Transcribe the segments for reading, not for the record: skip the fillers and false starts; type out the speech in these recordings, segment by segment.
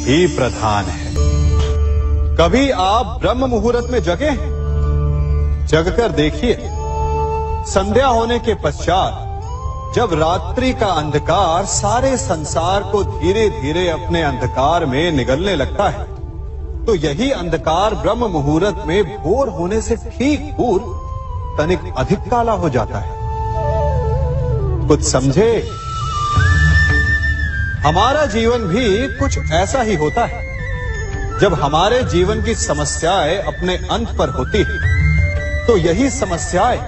ही प्रधान है। कभी आप ब्रह्म मुहूर्त में जगे हैं? जगकर देखिए, संध्या होने के पश्चात जब रात्रि का अंधकार सारे संसार को धीरे धीरे अपने अंधकार में निगलने लगता है, तो यही अंधकार ब्रह्म मुहूर्त में भोर होने से ठीक पूर्व तनिक अधिक काला हो जाता है। कुछ समझे? हमारा जीवन भी कुछ ऐसा ही होता है। जब हमारे जीवन की समस्याएं अपने अंत पर होती है, तो यही समस्याएं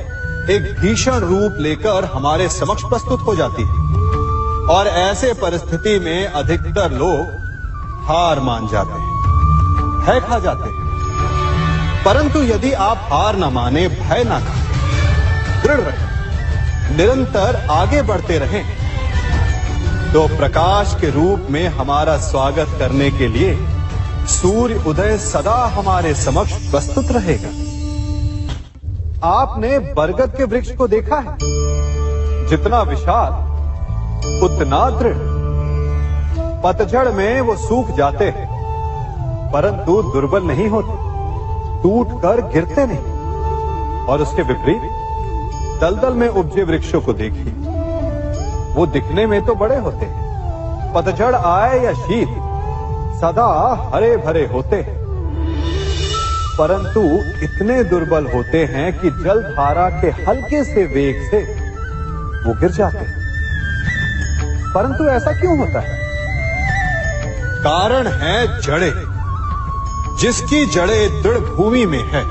एक भीषण रूप लेकर हमारे समक्ष प्रस्तुत हो जाती है और ऐसे परिस्थिति में अधिकतर लोग हार मान जाते हैं, भय खा जाते हैं। परंतु यदि आप हार न माने, भय न खाएं, दृढ़ रहें, निरंतर आगे बढ़ते रहें, तो प्रकाश के रूप में हमारा स्वागत करने के लिए सूर्य उदय सदा हमारे समक्ष प्रस्तुत रहेगा। आपने बरगद के वृक्ष को देखा है? जितना विशाल उतना दृढ़। पतझड़ में वो सूख जाते हैं, परंतु दुर्बल नहीं होते, टूटकर गिरते नहीं। और उसके विपरीत दलदल में उपजे वृक्षों को देखिए, वो दिखने में तो बड़े होते हैं, पतझड़ आए या शीत सदा हरे भरे होते हैं, परंतु इतने दुर्बल होते हैं कि जल धारा के हल्के से वेग से वो गिर जाते हैं। परंतु ऐसा क्यों होता है? कारण है जड़ें। जिसकी जड़ें दृढ़ भूमि में है,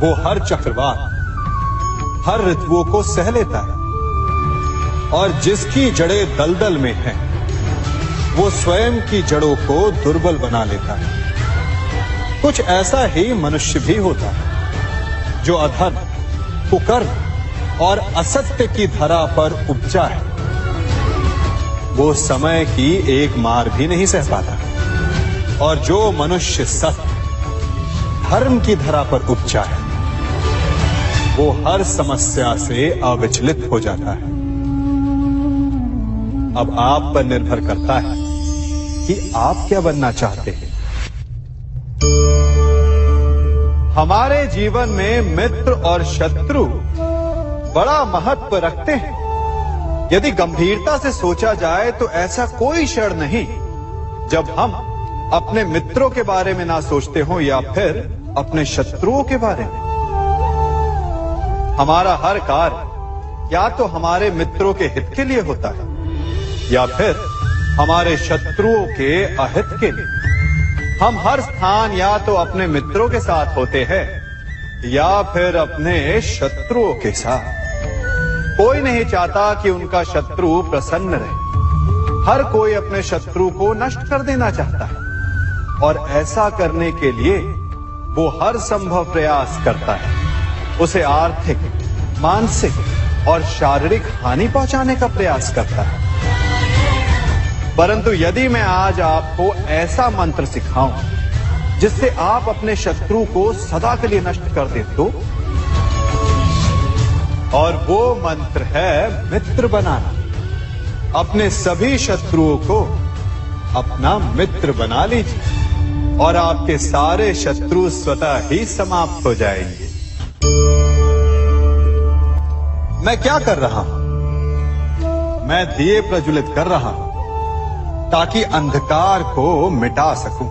वो हर चक्रवात, हर ऋतुओं को सह लेता है, और जिसकी जड़ें दलदल में है, वो स्वयं की जड़ों को दुर्बल बना लेता है। कुछ ऐसा ही मनुष्य भी होता है, जो अधर्म, कुकर्म और असत्य की धरा पर उपजा है। वो समय की एक मार भी नहीं सह पाता, और जो मनुष्य सत्य, धर्म की धरा पर उपजा है, वो हर समस्या से अविचलित हो जाता है। अब आप पर निर्भर करता है कि आप क्या बनना चाहते हैं। हमारे जीवन में मित्र और शत्रु बड़ा महत्व रखते हैं। यदि गंभीरता से सोचा जाए तो ऐसा कोई क्षण नहीं जब हम अपने मित्रों के बारे में ना सोचते हो या फिर अपने शत्रुओं के बारे में। हमारा हर कार्य या तो हमारे मित्रों के हित के लिए होता है या फिर हमारे शत्रुओं के अहित के लिए। हम हर स्थान या तो अपने मित्रों के साथ होते हैं या फिर अपने शत्रुओं के साथ। कोई नहीं चाहता कि उनका शत्रु प्रसन्न रहे। हर कोई अपने शत्रु को नष्ट कर देना चाहता है, और ऐसा करने के लिए वो हर संभव प्रयास करता है। उसे आर्थिक, मानसिक और शारीरिक हानि पहुंचाने का प्रयास करता है। परंतु यदि मैं आज आपको ऐसा मंत्र सिखाऊं जिससे आप अपने शत्रु को सदा के लिए नष्ट कर दे तो, और वो मंत्र है मित्र बनाना। अपने सभी शत्रुओं को अपना मित्र बना लीजिए और आपके सारे शत्रु स्वतः ही समाप्त हो जाएंगे। मैं क्या कर रहा हूं? मैं दिए प्रज्वलित कर रहा हूं ताकि अंधकार को मिटा सकूं।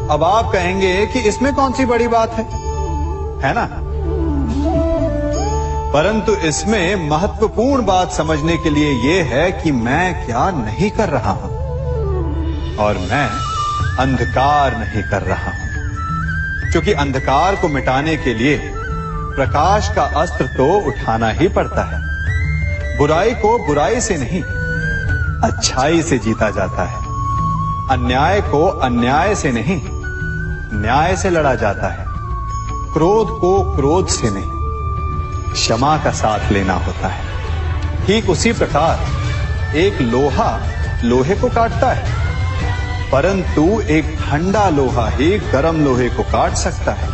अब आप कहेंगे कि इसमें कौन सी बड़ी बात है ना? परंतु इसमें महत्वपूर्ण बात समझने के लिए यह है कि मैं क्या नहीं कर रहा हूं, और मैं अंधकार नहीं कर रहा हूं। क्योंकि अंधकार को मिटाने के लिए प्रकाश का अस्त्र तो उठाना ही पड़ता है। बुराई को बुराई से नहीं, अच्छाई से जीता जाता है। अन्याय को अन्याय से नहीं, न्याय से लड़ा जाता है। क्रोध को क्रोध से नहीं, क्षमा का साथ लेना होता है। ठीक उसी प्रकार एक लोहा लोहे को काटता है, परंतु एक ठंडा लोहा ही गर्म लोहे को काट सकता है।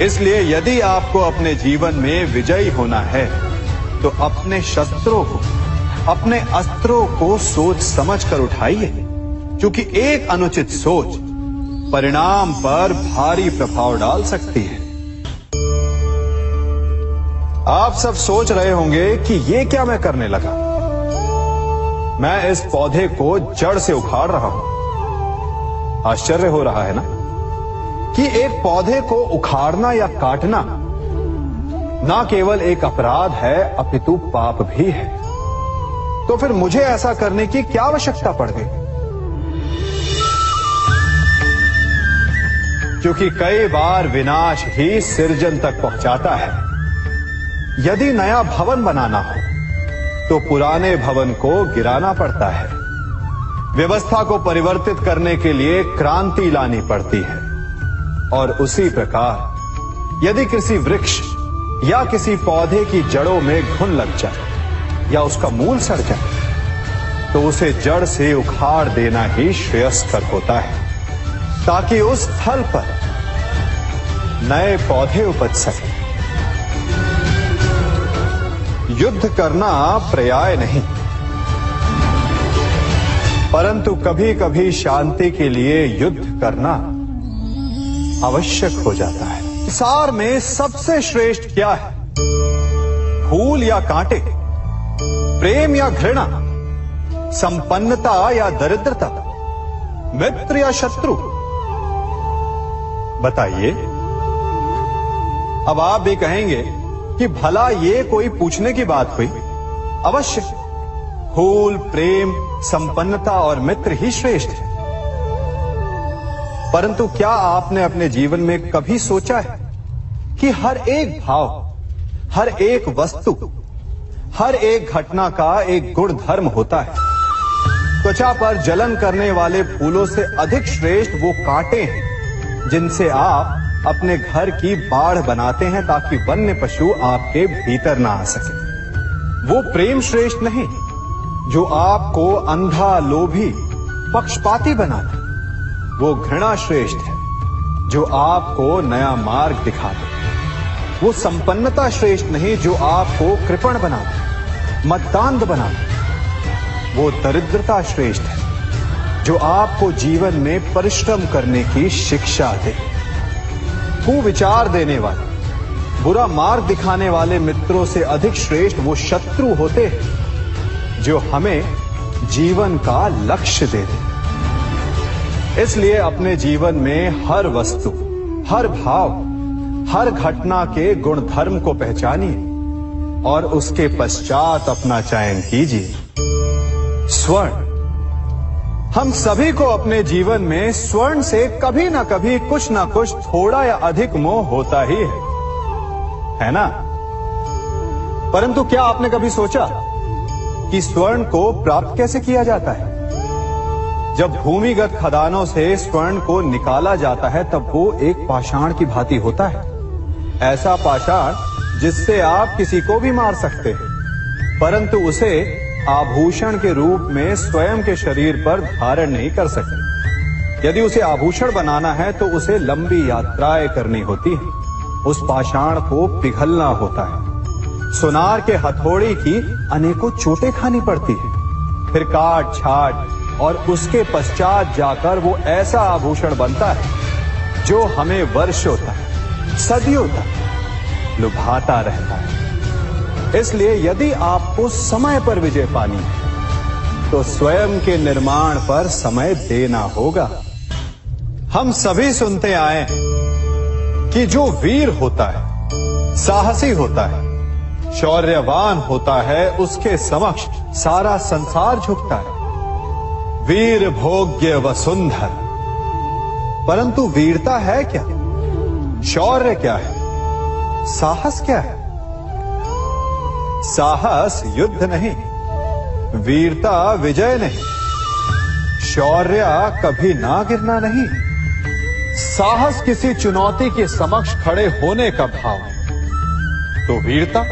इसलिए यदि आपको अपने जीवन में विजयी होना है तो अपने शस्त्रों को, अपने अस्त्रों को सोच समझ कर उठाइए क्योंकि एक अनुचित सोच परिणाम पर भारी प्रभाव डाल सकती है। आप सब सोच रहे होंगे कि ये क्या मैं करने लगा। मैं इस पौधे को जड़ से उखाड़ रहा हूं। आश्चर्य हो रहा है ना कि एक पौधे को उखाड़ना या काटना ना केवल एक अपराध है अपितु पाप भी है। तो फिर मुझे ऐसा करने की क्या आवश्यकता पड़ गई? क्योंकि कई बार विनाश ही सृजन तक पहुंचाता है। यदि नया भवन बनाना हो तो पुराने भवन को गिराना पड़ता है। व्यवस्था को परिवर्तित करने के लिए क्रांति लानी पड़ती है। और उसी प्रकार यदि किसी वृक्ष या किसी पौधे की जड़ों में घुन लग जाए या उसका मूल सड़ जाए तो उसे जड़ से उखाड़ देना ही श्रेयस्कर होता है, ताकि उस स्थल पर नए पौधे उपज सके। युद्ध करना पर्याय नहीं, परंतु कभी कभी शांति के लिए युद्ध करना आवश्यक हो जाता है। संसार में सबसे श्रेष्ठ क्या है? फूल या कांटे, प्रेम या घृणा, संपन्नता या दरिद्रता, मित्र या शत्रु? बताइए। अब आप भी कहेंगे कि भला ये कोई पूछने की बात हुई? अवश्य, फूल, प्रेम, संपन्नता और मित्र ही श्रेष्ठ है। परंतु क्या आपने अपने जीवन में कभी सोचा है कि हर एक भाव, हर एक वस्तु, हर एक घटना का एक गुण धर्म होता है? त्वचा पर जलन करने वाले फूलों से अधिक श्रेष्ठ वो कांटे हैं जिनसे आप अपने घर की बाढ़ बनाते हैं ताकि वन्य पशु आपके भीतर ना आ सके। वो प्रेम श्रेष्ठ नहीं जो आपको अंधा, लोभी, पक्षपाती बनाता। वो घृणा श्रेष्ठ है जो आपको नया मार्ग दिखा दे। वो संपन्नता श्रेष्ठ नहीं जो आपको कृपण बना दे, मद्दांध बना दे। वो दरिद्रता श्रेष्ठ है जो आपको जीवन में परिश्रम करने की शिक्षा दे। कुविचार देने वाले, बुरा मार्ग दिखाने वाले मित्रों से अधिक श्रेष्ठ वो शत्रु होते हैं जो हमें जीवन का लक्ष्य दे दे। इसलिए अपने जीवन में हर वस्तु, हर भाव, हर घटना के गुण धर्म को पहचानिए और उसके पश्चात अपना चयन कीजिए। स्वर्ण। हम सभी को अपने जीवन में स्वर्ण से कभी ना कभी कुछ ना कुछ थोड़ा या अधिक मोह होता ही है ना? परंतु क्या आपने कभी सोचा कि स्वर्ण को प्राप्त कैसे किया जाता है? जब भूमिगत खदानों से स्वर्ण को निकाला जाता है तब वो एक पाषाण की भांति होता है। ऐसा पाषाण जिससे आप किसी को भी मार सकते हैं, परंतु उसे आभूषण के रूप में स्वयं के शरीर पर धारण नहीं कर सकते। यदि उसे आभूषण बनाना है तो उसे लंबी यात्राएं करनी होती है। उस पाषाण को पिघलना होता है। सुनार के हथौड़ी की अनेकों चोटें खानी पड़ती है। फिर काट छाट और उसके पश्चात जाकर वो ऐसा आभूषण बनता है जो हमें वर्षों तक, सदियों तक लुभाता रहता है। इसलिए यदि आपको समय पर विजय पानी है तो स्वयं के निर्माण पर समय देना होगा। हम सभी सुनते आए कि जो वीर होता है, साहसी होता है, शौर्यवान होता है, उसके समक्ष सारा संसार झुकता है। वीर भोग्य वसुंधर। परंतु वीरता है क्या? शौर्य क्या है? साहस क्या है? साहस युद्ध नहीं, वीरता विजय नहीं, शौर्य कभी ना गिरना नहीं। साहस किसी चुनौती के समक्ष खड़े होने का भाव है, तो वीरता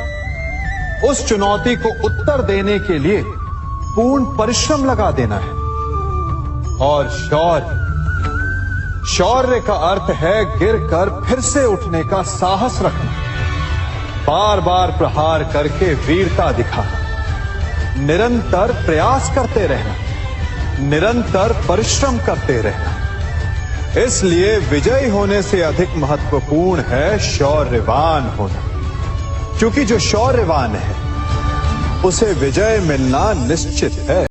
उस चुनौती को उत्तर देने के लिए पूर्ण परिश्रम लगा देना है। और शौर्य का अर्थ है गिरकर फिर से उठने का साहस रखना, बार बार प्रहार करके वीरता दिखाना, निरंतर प्रयास करते रहना, निरंतर परिश्रम करते रहना। इसलिए विजयी होने से अधिक महत्वपूर्ण है शौर्यवान होना, क्योंकि जो शौर्यवान है उसे विजय मिलना निश्चित है।